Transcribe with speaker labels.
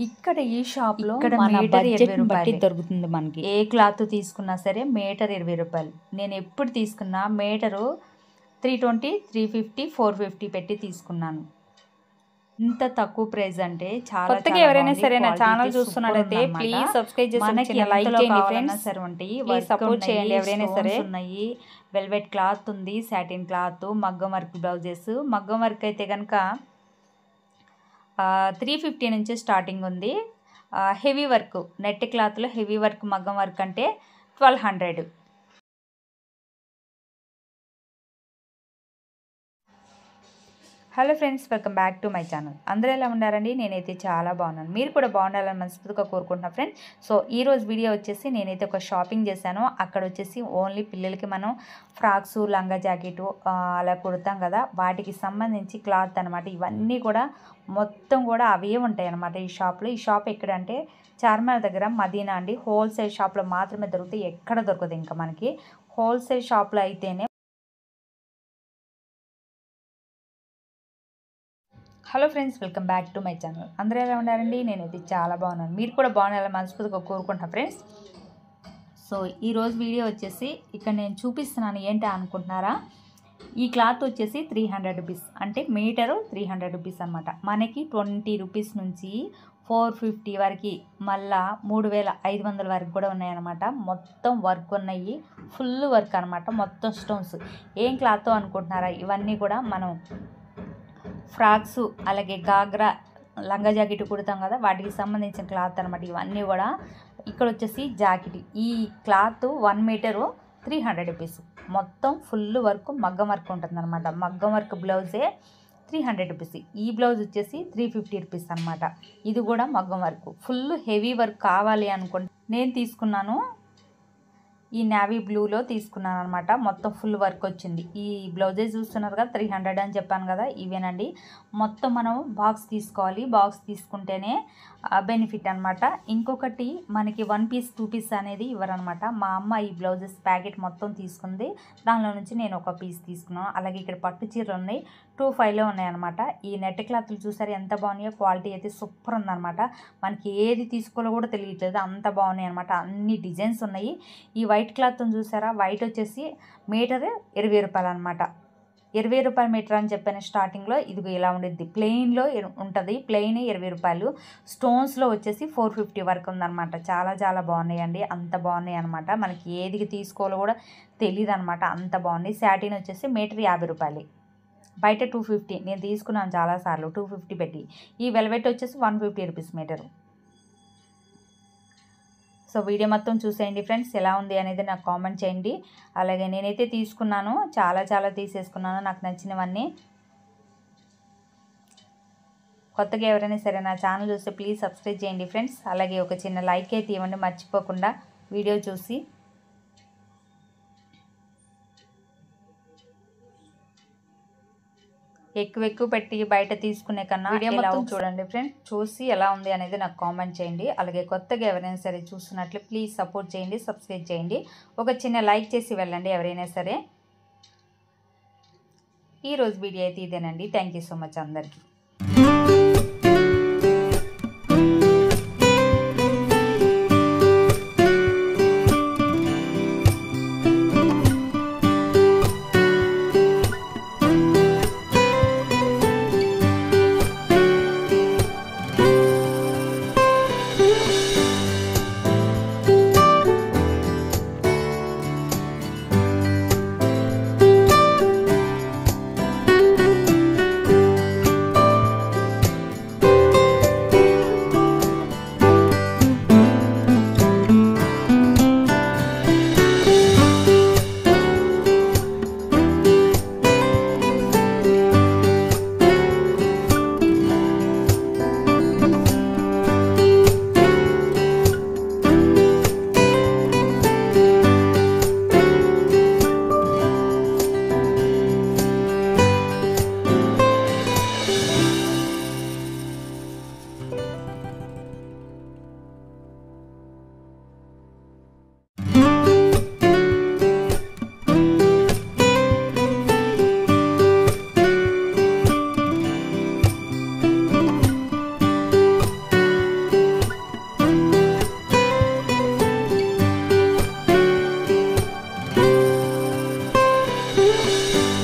Speaker 1: ఇక్కడ ఈ షాప్లో
Speaker 2: ఇక్కడ
Speaker 1: మన
Speaker 2: మీటర్
Speaker 1: బడ్జెట్
Speaker 2: 20
Speaker 1: బట్టి
Speaker 2: రూపాయలే.
Speaker 1: దొరుకుతుంది మనకి. ఏ క్లాత్ తీసుకున్నా సరే మీటర్ 20 రూపాయలు. నేను ఎప్పుడు తీసుకున్నా మీటరు 320, 350, 450 పెట్టి తీసుకున్నాను. ఇంత తక్కువ ప్రైస్ అంటే చాలా
Speaker 2: కొత్తగా ఎవరైనా సరే నా ఛానల్ చూస్తున్నట్లయితే ప్లీజ్ సబ్స్క్రైబ్ చేసి
Speaker 1: మనకి
Speaker 2: లైక్ చేయండి ఫ్రెండ్స్.
Speaker 1: సరే ఉంటాయి,
Speaker 2: ప్లీజ్ సపోర్ట్ చేయండి ఎవరైనా సరే.
Speaker 1: ఉన్నాయి, వెల్వెట్ క్లాత్ ఉంది, సాటిన్ క్లాత్, మగ్గం వర్క్ బ్లౌజెస్. మగ్గం వర్క్ అయితే కనుక 350 నుంచి స్టార్టింగ్ ఉంది. హెవీ వర్క్ నెట్ క్లాత్లో హెవీ వర్క్ మగ్గం వర్క్ అంటే 1200. Hello friends, welcome back to my channel. అందరూ ఎలా ఉన్నారండి? నేనైతే చాలా బాగున్నాను. మీరు కూడా బాగుండాలని మనస్ఫూర్తిగా కోరుకుంటున్నా ఫ్రెండ్స్. సో ఈరోజు వీడియో వచ్చేసి నేనైతే ఒక షాపింగ్ చేశాను. అక్కడ వచ్చేసి ఓన్లీ పిల్లలకి మనం ఫ్రాక్స్, లంగా జాకెట్ అలా కుడతాం కదా, వాటికి సంబంధించి క్లాత్ అనమాట. ఇవన్నీ కూడా మొత్తం కూడా అవే ఉంటాయి అన్నమాట ఈ షాప్లో. ఈ షాప్ ఎక్కడంటే చార్మినార్ దగ్గర మదీనా అండి. హోల్సేల్ షాప్లో మాత్రమే దొరుకుతాయి, ఎక్కడ దొరకదు ఇంకా మనకి. హోల్సేల్ షాప్లో అయితేనే. Hello friends, welcome back to my channel. అందరూ ఎలా ఉన్నారండి? నేనైతే చాలా బాగున్నాను. మీరు కూడా బాగుండాలని మనస్ఫూర్తిగా కోరుకుంటున్నా ఫ్రెండ్స్. సో ఈరోజు వీడియో వచ్చేసి ఇక్కడ నేను చూపిస్తున్నాను ఏంటి అనుకుంటున్నారా? ఈ క్లాత్ వచ్చేసి 300 రూపీస్, అంటే మీటరు 300 రూపీస్ అనమాట. మనకి 20 రూపీస్ నుంచి 450 వరకు, మళ్ళా 3500 వరకు కూడా ఉన్నాయన్నమాట. మొత్తం వర్క్ ఉన్నాయి, ఫుల్ వర్క్ అనమాట, మొత్తం స్టోన్స్. ఏం క్లాత్ అనుకుంటున్నారా? ఇవన్నీ కూడా మనం ఫ్రాక్స్, అలాగే గాగ్రా, లంగా జాకెట్ కుడతాం కదా, వాటికి సంబంధించిన క్లాత్ అనమాట ఇవన్నీ కూడా. ఇక్కడ వచ్చేసి జాకెట్, ఈ క్లాత్ 1 మీటరు 300 రూపీస్. మొత్తం ఫుల్ వర్క్ మగ్గం వర్క్ ఉంటుంది అనమాట. మగ్గం వర్క్ బ్లౌజే 300 రూపీస్. ఈ బ్లౌజ్ వచ్చేసి 350 రూపీస్ అనమాట. ఇది కూడా మగ్గం వర్క్, ఫుల్ హెవీ వర్క్ కావాలి అనుకుంటే నేను తీసుకున్నాను ఈ నేవీ బ్లూలో తీసుకున్నాను అనమాట. మొత్తం ఫుల్ వర్క్ వచ్చింది. ఈ బ్లౌజెస్ చూస్తున్నారు కదా, 300 అని చెప్పాను కదా, ఇవేనండి. మొత్తం మనం బాక్స్ తీసుకోవాలి, బాక్స్ తీసుకుంటేనే బెనిఫిట్ అనమాట. ఇంకొకటి మనకి 1 పీస్ 2 పీస్ అనేది ఇవ్వరనమాట. మా అమ్మ ఈ బ్లౌజెస్ ప్యాకెట్ మొత్తం తీసుకుంది, దానిలో నుంచి నేను ఒక పీస్ తీసుకున్నాను. అలాగే ఇక్కడ పట్టు చీరలు ఉన్నాయి, 25లో ఉన్నాయన్నమాట. ఈ నెట్ క్లాత్లు చూసారు ఎంత బాగున్నాయో, క్వాలిటీ అయితే సూపర్ ఉందన్నమాట. మనకి ఏది తీసుకోవాలో కూడా తెలియట్లేదు, అంత బాగున్నాయి అనమాట. అన్ని డిజైన్స్ ఉన్నాయి. ఈ వైట్ క్లాత్ చూసారా, వైట్ వచ్చేసి మీటర్ 20 రూపాయలు అనమాట. 20 రూపాయల మీటర్ అని చెప్పాను స్టార్టింగ్లో. ఇదిగో ఇలా ఉండేది, ప్లెయిన్లో ఉంటుంది, ప్లెయిన్ 20 రూపాయలు. స్టోన్స్లో వచ్చేసి 450 వరకు ఉందన్నమాట. చాలా చాలా బాగున్నాయండి, అంత బాగున్నాయి అనమాట. మనకి ఏది తీసుకోవాలో కూడా తెలియదు అనమాట, అంత బాగున్నాయి. సాటిన్ వచ్చేసి మీటర్ 50 రూపాయలు, బయట 250. నేను తీసుకున్నాను చాలాసార్లు 250 పెట్టి. ఈ వెల్వెట్ వచ్చేసి 150 రూపీస్ మీటరు. సో వీడియో మొత్తం చూసేయండి ఫ్రెండ్స్, ఎలా ఉంది అనేది నాకు కామెంట్ చేయండి. అలాగే నేనైతే తీసుకున్నాను, చాలా తీసేసుకున్నాను నాకు నచ్చినవన్నీ. కొత్తగా ఎవరైనా సరే నా ఛానల్ చూస్తే ప్లీజ్ సబ్స్క్రైబ్ చేయండి ఫ్రెండ్స్. అలాగే ఒక చిన్న లైక్ అయితే ఇవ్వండి మర్చిపోకుండా వీడియో చూసి. ఎక్కువ పెట్టి బయట తీసుకునే కన్నా వీడియో మొత్తం చూడండి ఫ్రెండ్స్, చూసి ఎలా ఉంది అనేది నాకు కామెంట్ చేయండి. అలాగే కొత్తగా ఎవరైనా సరే చూస్తున్నట్లు ప్లీజ్ సపోర్ట్ చేయండి, సబ్స్క్రైబ్ చేయండి. ఒక చిన్న లైక్ చేసి వెళ్ళండి ఎవరైనా సరే. ఈరోజు వీడియో అయితే ఇదేనండి. థ్యాంక్ యూ సో మచ్ అందరికీ. బాయ్.